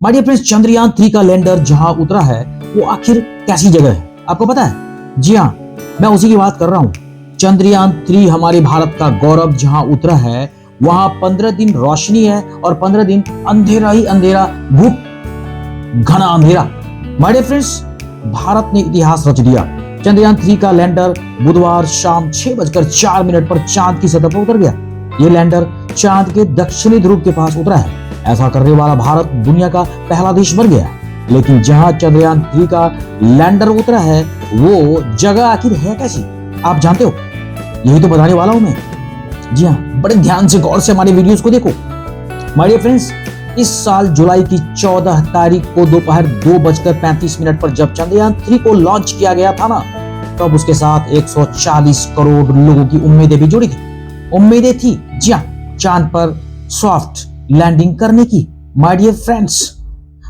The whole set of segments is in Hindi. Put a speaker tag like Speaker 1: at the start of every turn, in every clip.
Speaker 1: माय डियर फ्रेंड्स, चंद्रयान 3 का लैंडर जहां उतरा है वो आखिर कैसी जगह है आपको पता है? जी हाँ, मैं उसी की बात कर रहा हूँ। चंद्रयान 3 हमारे भारत का गौरव जहां उतरा है वहां 15 दिन रोशनी है और 15 दिन अंधेरा ही अंधेरा, घुप घना अंधेरा। माय डियर फ्रेंड्स, भारत ने इतिहास रच दिया। चंद्रयान 3 का लैंडर बुधवार शाम 6:04 पर चांद की सतह पर उतर गया। ये लैंडर चांद के दक्षिणी ध्रुव के पास उतरा है। ऐसा करने वाला भारत दुनिया का पहला देश बन गया। लेकिन जहां चंद्रयान 3 का लैंडर उतरा है वो जगह आखिर है कैसी, आप जानते हो? यही तो बताने वाला हूं मैं। जी हाँ, बड़े ध्यान से गौर से हमारे वीडियोस को देखो। माय डियर फ्रेंड्स, इस साल जुलाई की 14 तारीख को दोपहर 2:35 पर जब चंद्रयान 3 को लॉन्च किया गया था ना, तब उसके साथ 140 करोड़ लोगों की उम्मीदें भी जुड़ी थी। उम्मीदें थी, जी हाँ, चांद पर सॉफ्ट लैंडिंग करने की। माय डियर फ्रेंड्स,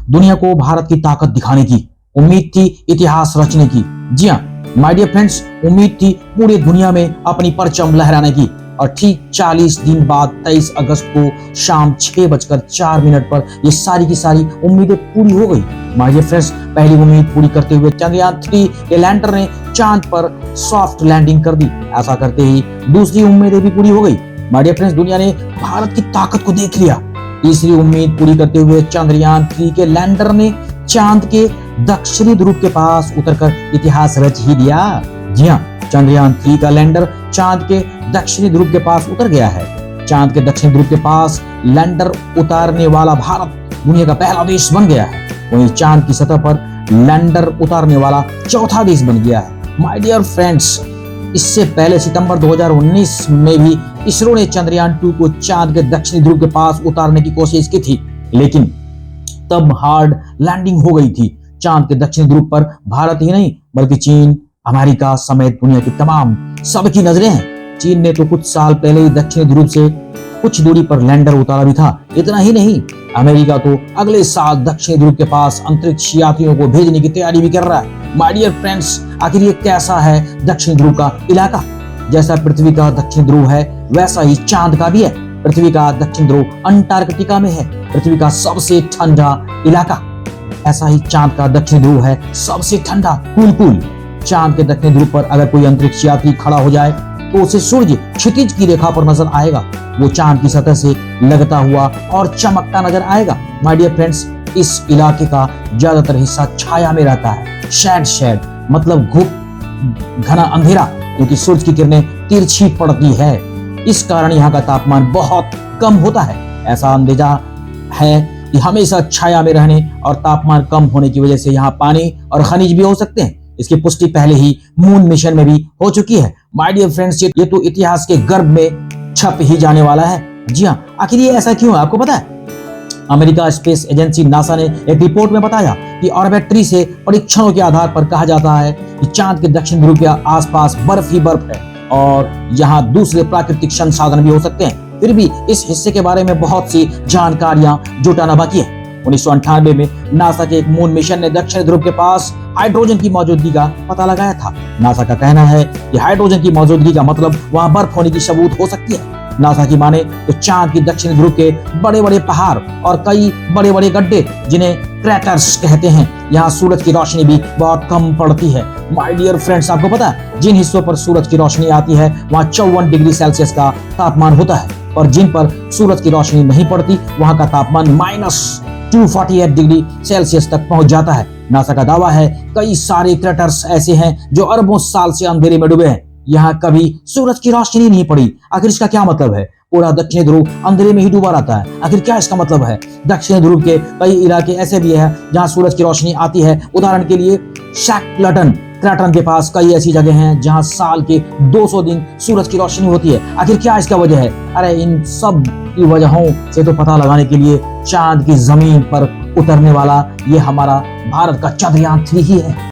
Speaker 1: दुनिया को भारत की ताकत दिखाने की उम्मीद थी, इतिहास रचने की। जी हाँ माय डियर फ्रेंड्स, उम्मीद थी पूरी दुनिया में अपनी परचम लहराने की। और ठीक 40 दिन बाद 23 अगस्त को शाम 6:04 पर ये सारी की सारी उम्मीदें पूरी हो गई। माय डियर फ्रेंड्स, पहली उम्मीद पूरी करते हुए चंद्रयान 3 के लैंडर ने चांद पर सॉफ्ट लैंडिंग कर दी। ऐसा करते ही दूसरी उम्मीदें भी पूरी हो गई। माय डियर फ्रेंड्स, दुनिया ने भारत की ताकत को देख लिया। तीसरी उम्मीद पूरी करते हुए चंद्रयान 3 के लैंडर ने चांद के दक्षिणी ध्रुव के पास उतरकर इतिहास रच ही दिया। जी हाँ, चंद्रयान 3 का लैंडर चांद के दक्षिणी ध्रुव के पास उतर गया है। चांद के दक्षिणी ध्रुव के पास लैंडर उतारने वाला भारत दुनिया का पहला देश बन गया है। वहीं चांद की सतह पर लैंडर उतारने वाला चौथा देश बन गया है। माय डियर फ्रेंड्स, इससे पहले सितंबर 2019 में भी इसरो ने चंद्रयान 2 को चांद के दक्षिणी ध्रुव के पास उतारने की कोशिश की थी, लेकिन तब हार्ड लैंडिंग हो गई थी। चांद के दक्षिणी ध्रुव पर भारत ही नहीं बल्कि चीन, अमेरिका समेत दुनिया की तमाम सबकी नजरें हैं। चीन ने तो कुछ साल पहले ही दक्षिणी ध्रुव से कुछ दूरी पर लैंडर उतारा भी था। इतना ही नहीं, अमेरिका तो अगले साल दक्षिणी ध्रुव के पास अंतरिक्ष यात्रियों को भेजने की तैयारी भी कर रहा है। माय डियर फ्रेंड्स, आखिर ये कैसा है दक्षिणी ध्रुव का इलाका? जैसा पृथ्वी का दक्षिण ध्रुव है वैसा ही चांद का भी है। पृथ्वी का दक्षिण ध्रुव अंटार्कटिका में है, पृथ्वी का सबसे ठंडा इलाका। ऐसा ही चांद का दक्षिण ध्रुव है सबसे ठंडा, कूल। चांद के दक्षिण ध्रुव पर अगर कोई अंतरिक्ष यात्री खड़ा हो जाए तो उसे सूर्य क्षितिज की रेखा पर नजर आएगा। वो चांद की सतह से लगता हुआ और चमकता नजर आएगा। माय डियर फ्रेंड्स, इस इलाके का ज्यादातर हिस्सा छाया में रहता है। शेड मतलब घुप घना अंधेरा, क्योंकि सूरज की किरणें तिरछी पड़ती है। इस कारण यहाँ का तापमान बहुत कम होता है। ऐसा अंदेजा है कि हमेशा छाया में रहने और तापमान कम होने की वजह से यहाँ पानी और खनिज भी हो सकते हैं। इसकी पुष्टि पहले ही मून मिशन में भी हो चुकी है। माय डियर फ्रेंड्स, ये तो इतिहास के गर्भ में छप ही जाने वाला है। जी हाँ, आखिर ये ऐसा क्यों है आपको पता है? अमेरिका स्पेस एजेंसी नासा ने एक रिपोर्ट में बताया कि ऑर्बिट्री से परीक्षणों के आधार पर कहा जाता है कि चांद के दक्षिण ध्रुव के आसपास बर्फ ही बर्फ है और यहाँ दूसरे प्राकृतिक संसाधन भी हो सकते हैं। फिर भी इस हिस्से के बारे में बहुत सी जानकारियां जुटाना बाकी है। 1998 में नासा के एक मून मिशन ने दक्षिण ध्रुव के पास हाइड्रोजन की मौजूदगी का पता लगाया था। नासा का कहना है कि हाइड्रोजन की मौजूदगी का मतलब वहां बर्फ होने की सबूत हो सकती है। नासा की माने तो चांद की दक्षिण ध्रुव के बड़े बड़े पहाड़ और कई बड़े बड़े गड्ढे, जिन्हें क्रेटर्स कहते हैं, यहाँ सूरज की रोशनी भी बहुत कम पड़ती है। माय डियर फ्रेंड्स, आपको पता है जिन हिस्सों पर सूरज की रोशनी आती है वहाँ 54 डिग्री सेल्सियस का तापमान होता है और जिन पर सूरज की रोशनी नहीं पड़ती वहाँ का तापमान -248 डिग्री सेल्सियस तक पहुंच जाता है। नासा का दावा है कई सारे क्रेटर्स ऐसे हैं जो अरबों साल से अंधेरे में डूबे हैं। यहाँ कभी सूरज की रोशनी नहीं पड़ी। आखिर इसका क्या मतलब है? पूरा दक्षिणी ध्रुव अंधेरे में ही डूबा रहता है। आखिर क्या इसका मतलब है? दक्षिणी ध्रुव के कई इलाके ऐसे भी हैं जहाँ सूरज की रोशनी आती है। उदाहरण के लिए शैकल्टन क्रैटन के पास कई ऐसी जगह हैं जहां साल के 200 दिन सूरज की रोशनी होती है। आखिर क्या इसका वजह है? अरे इन सब की वजहों से तो पता लगाने के लिए चांद की जमीन पर उतरने वाला ये हमारा भारत का चंद्रयान 3 ही है।